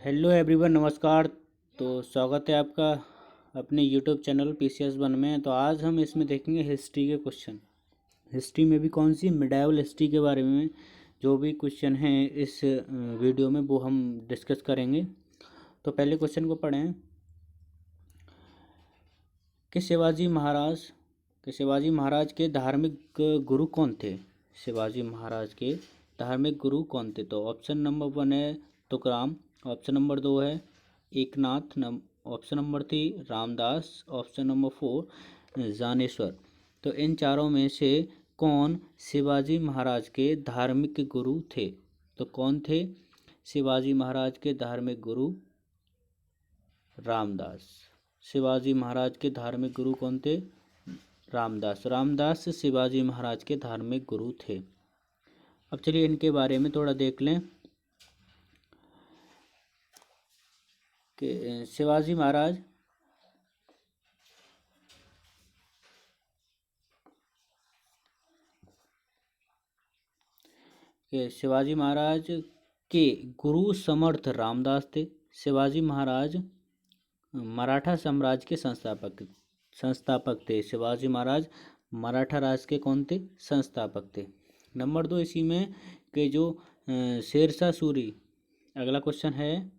Hello everyone, नमस्कार। तो स्वागत है आपका अपने यूट्यूब चैनल PCS1 में। तो आज हम इसमें देखेंगे हिस्ट्री के क्वेश्चन। हिस्ट्री में भी कौन सी, मिडाइवल हिस्ट्री के बारे में जो भी क्वेश्चन हैं इस वीडियो में वो हम डिस्कस करेंगे। तो पहले क्वेश्चन को पढ़ें कि शिवाजी महाराज के धार्मिक गुरु कौन थे। शिवाजी महाराज के धार्मिक गुरु कौन थे? तो ऑप्शन नंबर 1 है तुकाराम, ऑप्शन नंबर 2 है Eknath, option number 3 Ramdas, option number 4 Dnyaneshwar. तो इन चारों में से कौन शिवाजी महाराज के धार्मिक गुरु थे? तो कौन थे शिवाजी महाराज के धार्मिक गुरु? रामदास। शिवाजी महाराज के धार्मिक गुरु कौन थे? रामदास शिवाजी महाराज के धार्मिक गुरु थे। अब चलिए इनके बारे में थोड़ा देख लें कि शिवाजी महाराज के गुरु समर्थ रामदास थे। शिवाजी महाराज मराठा साम्राज्य के संस्थापक थे। शिवाजी महाराज मराठा राज के कौन थे? संस्थापक थे। नंबर 2 इसी में के जो शेरशाह सूरी, अगला क्वेश्चन है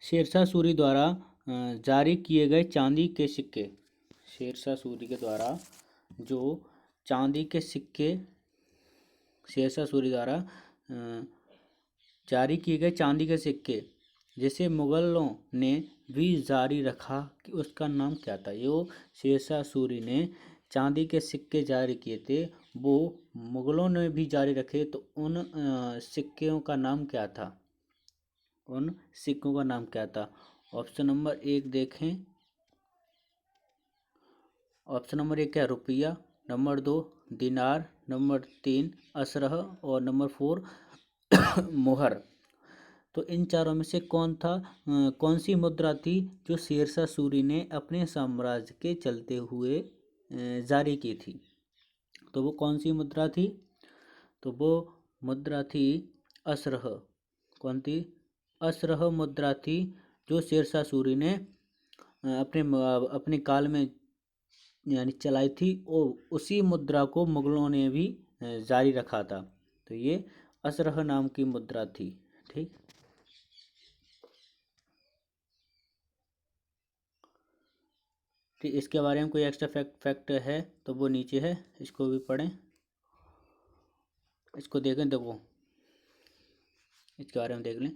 शेरशाह सूरी द्वारा जारी किए गए चांदी के सिक्के। शेरशाह सूरी के द्वारा जो चांदी के सिक्के शेरशाह सूरी द्वारा जारी किए गए चांदी के सिक्के जिसे मुगलों ने भी जारी रखा कि उसका नाम क्या था? यो शेरशाह सूरी ने चांदी के सिक्के जारी किए थे, वो मुगलों ने भी जारी रखे, तो उन सिक्कों का नाम क्या था? उन सिक्कों का नाम क्या था? ऑप्शन नंबर 1 देखें। ऑप्शन नंबर 1 क्या? रुपया, नंबर 2 दिनार, नंबर 3 असरह और नंबर 4 मोहर। तो इन चारों में से कौन सी मुद्रा थी जो शेरशाह सूरी ने अपने साम्राज्य के चलते हुए जारी की थी? तो वो कौन सी मुद्रा थी? तो वो मुद्रा थी असरह। कौन थी? असरह मुद्रा थी जो शेरशाह सूरी ने अपने काल में यानी चलाई थी, और उसी मुद्रा को मुगलों ने भी जारी रखा था। तो ये असरह नाम की मुद्रा थी। ठीक, इसके बारे में कोई एक्स्ट्रा फैक्ट है तो वो नीचे है, इसको भी पढ़ें, इसको देखें। देखो इसके बारे में देख लें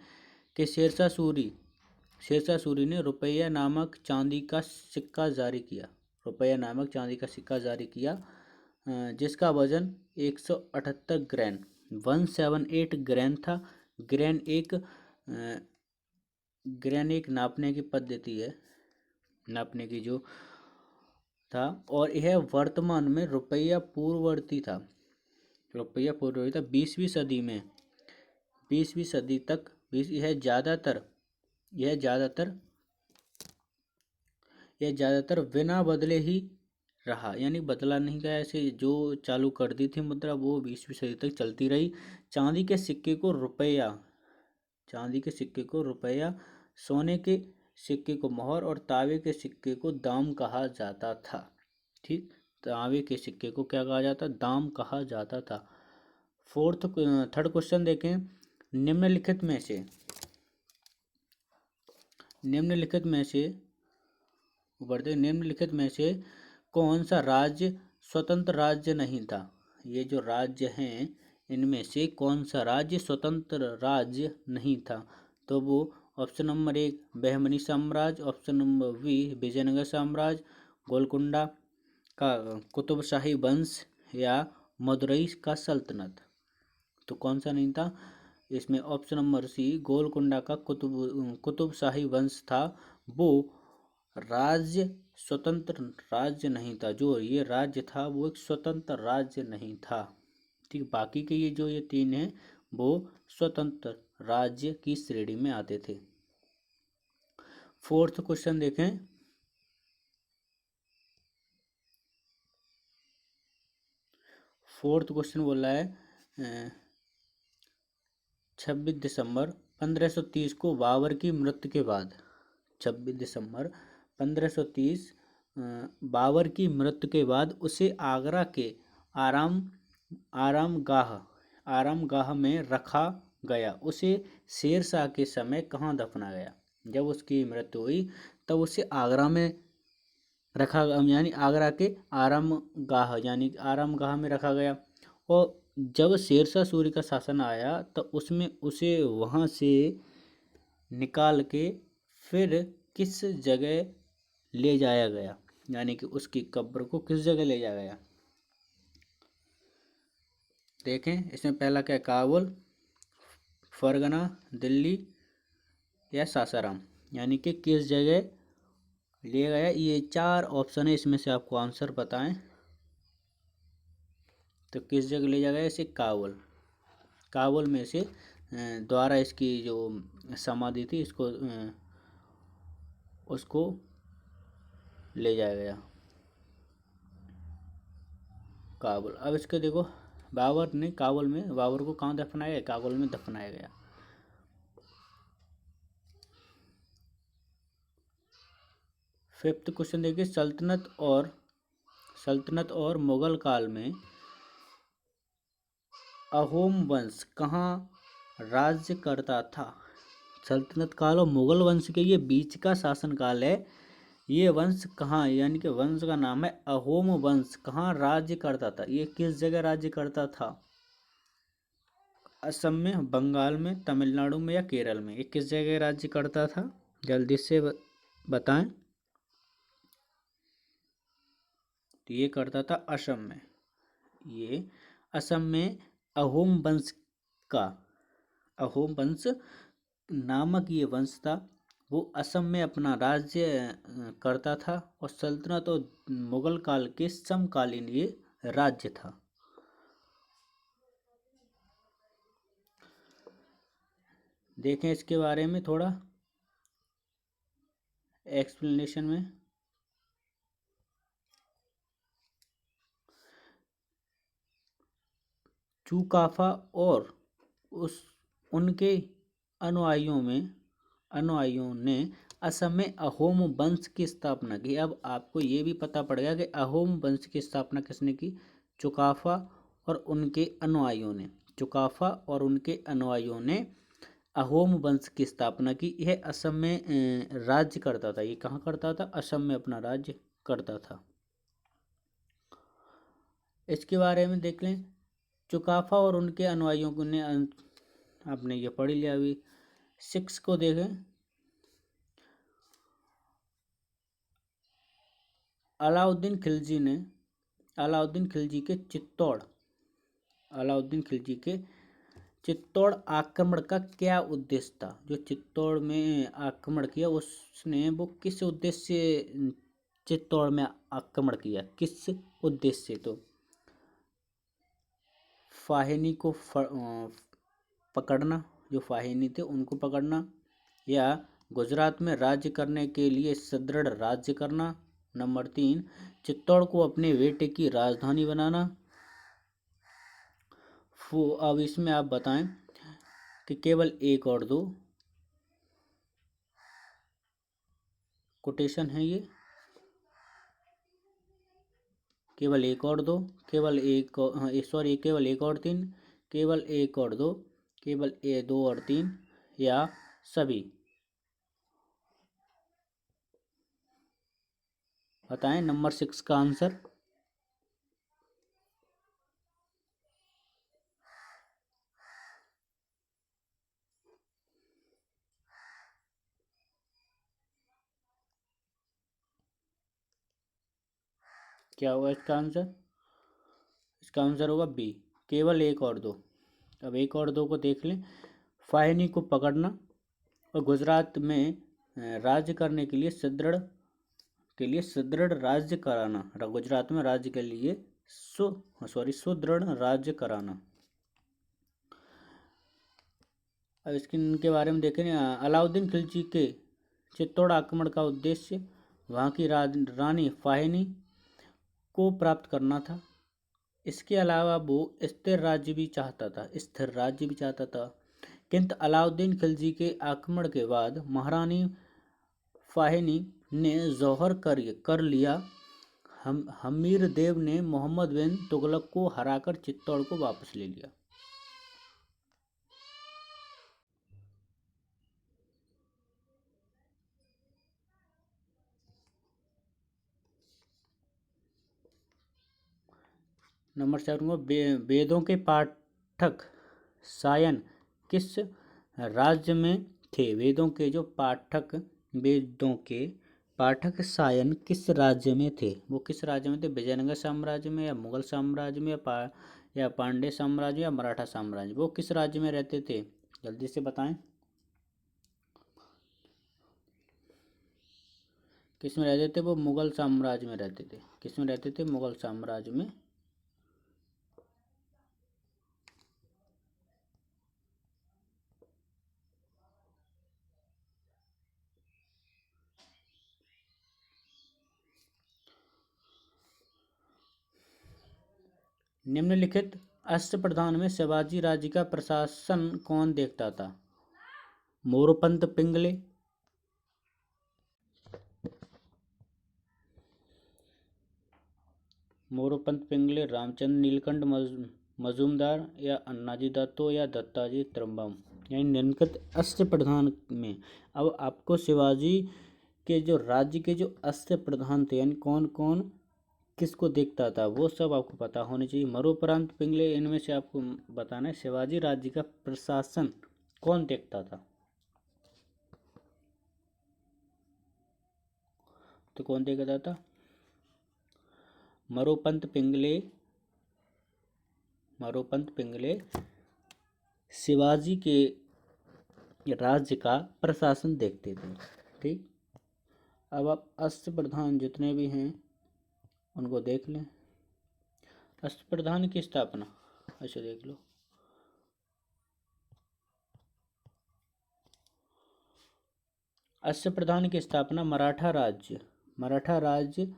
कि शेरशाह सूरी ने रुपया नामक चांदी का सिक्का जारी किया। रुपया नामक चांदी का सिक्का जारी किया जिसका वजन 178 ग्रैन 178 ग्रैन था। ग्रैन एक नापने की पद्धति है, नापने की जो था, और यह वर्तमान में रुपया पूर्ववर्ती था। 20वीं सदी में 20वीं सदी तक यह ज़्यादातर बिना बदले ही रहा, यानी बदला नहीं गया। ऐसे जो चालू कर दी थी मुद्रा वो 20वीं सदी तक चलती रही। चांदी के सिक्के को रुपया, सोने के सिक्के को मोहर और तांबे के सिक्के को दाम कहा जाता था। ठीक, तांबे के सिक्के को क्या कहा जाता? दाम कहा जाता था। थर्ड क्वेश्चन देखें। निम्नलिखित में से कौन सा राज्य स्वतंत्र राज्य नहीं था? ये जो राज्य हैं इनमें से कौन सा राज्य स्वतंत्र राज्य नहीं था? तो वो ऑप्शन नंबर 1 बहमनी साम्राज्य, ऑप्शन नंबर बी विजयनगर साम्राज्य, गोलकुंडा का कुतुबशाही वंश या मदुरई का सल्तनत। तो कौन सा नहीं था इसमें? ऑप्शन नंबर सी गोलकुंडा का कुतुबशाही वंश था, वो राज्य स्वतंत्र राज्य नहीं था। जो ये राज्य था वो एक स्वतंत्र राज्य नहीं था। ठीक, बाकी के ये 3 हैं वो स्वतंत्र राज्य की श्रेणी में आते थे। फोर्थ क्वेश्चन देखें फोर्थ क्वेश्चन बोला है 26 दिसंबर 1530 को बाबर की मृत्यु के बाद, 26 दिसंबर 1530 बाबर की मृत्यु के बाद उसे आगरा के आराम आरामगाह आरामगाह में रखा गया। उसे शेर शाह के समय कहाँ दफना गया? जब उसकी मृत्यु हुई तब उसे आगरा में रखा, यानी आगरा के आरामगाह यानी आरामगाह में रखा गया। और जब शेरशाह सूरी का शासन आया तो उसमें उसे वहाँ से निकाल के फिर किस जगह ले जाया गया, यानी कि उसकी कब्र को किस जगह ले जाया गया? देखें इसमें पहला क्या, काबुल, फरगना, दिल्ली या सासाराम, यानी कि किस जगह लिया गया। ये 4 ऑप्शन है, इसमें से आपको आंसर बताएं। तो किस जगह ले जाया गया? इसे काबुल, काबुल में से द्वारा इसकी जो समाधि थी इसको उसको ले जाया गया काबुल। अब इसके देखो, बाबर ने काबुल में, बाबर को कहाँ दफनाया गया? काबुल में दफनाया गया। फिफ्थ क्वेश्चन देखिए, सल्तनत और मुगल काल में अहोम वंश कहाँ राज्य करता था? सल्तनत काल और मुगल वंश के ये बीच का शासन काल है। ये वंश कहाँ, यानी कि वंश का नाम है अहोम वंश, कहाँ राज्य करता था? ये किस जगह राज्य करता था? असम में, बंगाल में, तमिलनाडु में या केरल में? ये किस जगह राज्य करता था? जल्दी से बताएं। तो ये करता था असम में। ये असम में अहोम वंश का, अहोम वंश नामक ये वंश था, वो असम में अपना राज्य करता था और सल्तनत और मुगल काल के समकालीन ये राज्य था। देखें इसके बारे में थोड़ा एक्सप्लेनेशन में। चुकाफा और उनके अनुयायियों ने असम में अहोम वंश की स्थापना की। अब आपको ये भी पता पड़ गया कि अहोम वंश की स्थापना किसने की? चुकाफा और उनके अनुयायियों ने। चुकाफा और उनके अनुयायियों ने अहोम वंश की स्थापना की। यह असम में राज्य करता था। ये कहाँ करता था? असम में अपना राज्य करता था। इसके बारे में देख लें। चुकाफा और उनके अनुयायियों ने, आपने ये पढ़ लिया अभी। 6 को देखें। अलाउद्दीन खिलजी के चित्तौड़ आक्रमण का क्या उद्देश्य था? जो चित्तौड़ में आक्रमण किया उसने वो किस उद्देश्य से चित्तौड़ में आक्रमण किया? किस उद्देश्य से? तो फाहिनी को पकड़ना, जो फाहिनी थे उनको पकड़ना, या गुजरात में राज्य करने के लिए सुदृढ़ राज्य करना। नंबर 3, चित्तौड़ को अपने बेटे की राजधानी बनाना। अब इसमें आप बताएं कि केवल एक और दो कोटेशन है ये, केवल एक और दो, केवल एक, सॉरी, केवल एक और तीन, केवल एक और दो, केवल 2 और 3, या सभी? बताएं नंबर 6 का आंसर। क्या होगा इसका आंसर? इसका आंसर होगा बी, केवल एक और दो। अब एक और दो को देख लें। फाहिनी को पकड़ना और गुजरात में राज्य करने के लिए सुदृढ़ राज्य कराना। गुजरात में राज्य के लिए सुदृढ़ राज्य कराना। अब इनके बारे में देखें। अलाउद्दीन खिलजी के चित्तौड़ आक्रमण का उद्देश्य वहाँ की रानी फाहिनी को प्राप्त करना था। इसके अलावा वो स्थिर राज्य भी चाहता था, स्थिर राज्य भी चाहता था। किंतु अलाउद्दीन खिलजी के आक्रमण के बाद महारानी फाहिनी ने जौहर कर लिया। हमीर देव ने मोहम्मद बिन तुगलक को हराकर चित्तौड़ को वापस ले लिया। नंबर 7 वेदों के पाठक सायन किस राज्य में थे? वेदों के पाठक सायन किस राज्य में थे? वो किस राज्य में थे? विजयनगर साम्राज्य में, या मुगल साम्राज्य में, या पांड्य साम्राज्य, या मराठा साम्राज्य? वो किस राज्य में रहते थे? जल्दी से बताएं। किस में रहते थे? वो मुगल साम्राज्य में रहते थे। किस में रहते थे? मुगल साम्राज्य में। निम्नलिखित अष्टप्रधान में शिवाजी राज्य का प्रशासन कौन देखता था? मोरोपंत पिंगले, रामचंद्र नीलकंठ मजूमदार, या अन्नाजी दत्तो, या दत्ताजी त्रिम्बम। यानी निम्नलिखित अष्टप्रधान में अब आपको शिवाजी के जो राज्य के जो अष्टप्रधान थे, यानी कौन कौन किसको देखता था, वो सब आपको पता होनी चाहिए। मरोपरांत पिंगले, इनमें से आपको बताना है शिवाजी राज्य का प्रशासन कौन देखता था। तो कौन देखता था? मरोपंत पिंगले शिवाजी के राज्य का प्रशासन देखते थे। ठीक, अब आप अष्टप्रधान जितने भी हैं उनको देख लें। अष्टप्रधान की स्थापना ऐसे देख लो। अष्टप्रधान की स्थापना मराठा राज्य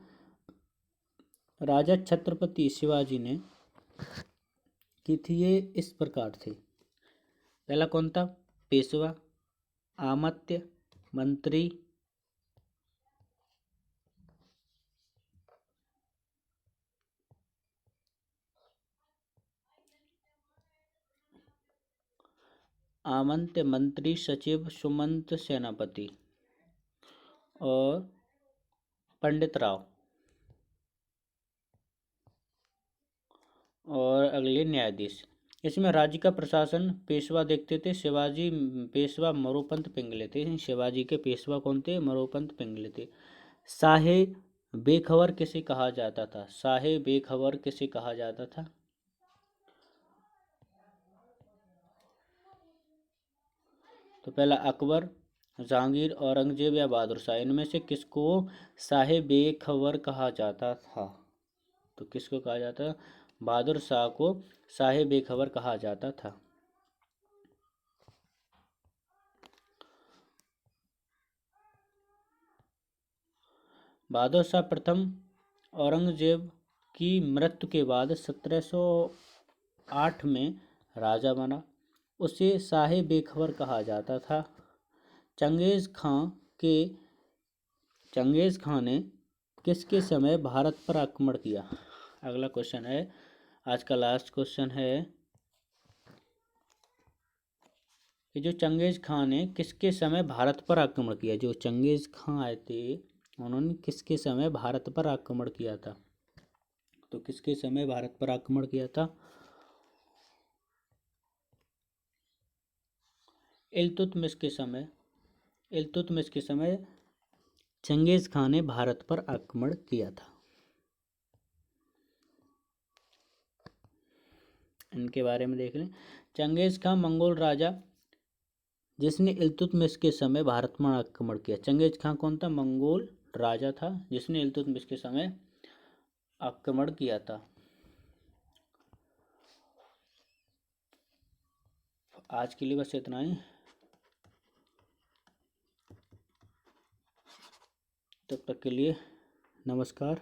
राजा छत्रपति शिवाजी ने की थी। ये इस प्रकार थे। पहला कौन था? पेशवा, आमत्य, मंत्री, मंत्री, सचिव, सुमंत, सेनापति और पंडित राव, और अगले न्यायाधीश। इसमें राज्य का प्रशासन पेशवा देखते थे। शिवाजी पेशवा मोरोपंत पिंगले थे। शिवाजी के पेशवा कौन थे? मोरोपंत पिंगले थे। शाहे बेखबर किसे कहा जाता था? शाहे बेखबर किसे कहा जाता था? तो पहला अकबर, जहांगीर, औरंगजेब, या बहादुर शाह। इनमें से किसको शाहे बेखबर कहा जाता था? तो किसको कहा जाता? बहादुर शाह को शाहे बेखबर कहा जाता था। बहादुर शाह प्रथम औरंगजेब की मृत्यु के बाद 1708 में राजा बना। उसे शाहे बेखबर कहा जाता था। चंगेज खां ने किसके समय भारत पर आक्रमण किया? अगला क्वेश्चन है, आज का लास्ट क्वेश्चन है कि जो चंगेज खां ने किसके समय भारत पर आक्रमण किया? जो चंगेज खां आए थे उन्होंने किसके समय भारत पर आक्रमण किया था? तो किसके समय भारत पर आक्रमण किया था? इल्तुतमिश के समय चंगेज खां ने भारत पर आक्रमण किया था। इनके बारे में देख लें। चंगेज खां मंगोल राजा जिसने इल्तुतमिश के समय भारत पर आक्रमण किया। चंगेज खां कौन था? मंगोल राजा था जिसने इल्तुतमिश के समय आक्रमण किया था। आज के लिए बस इतना ही। तब तक के लिए नमस्कार।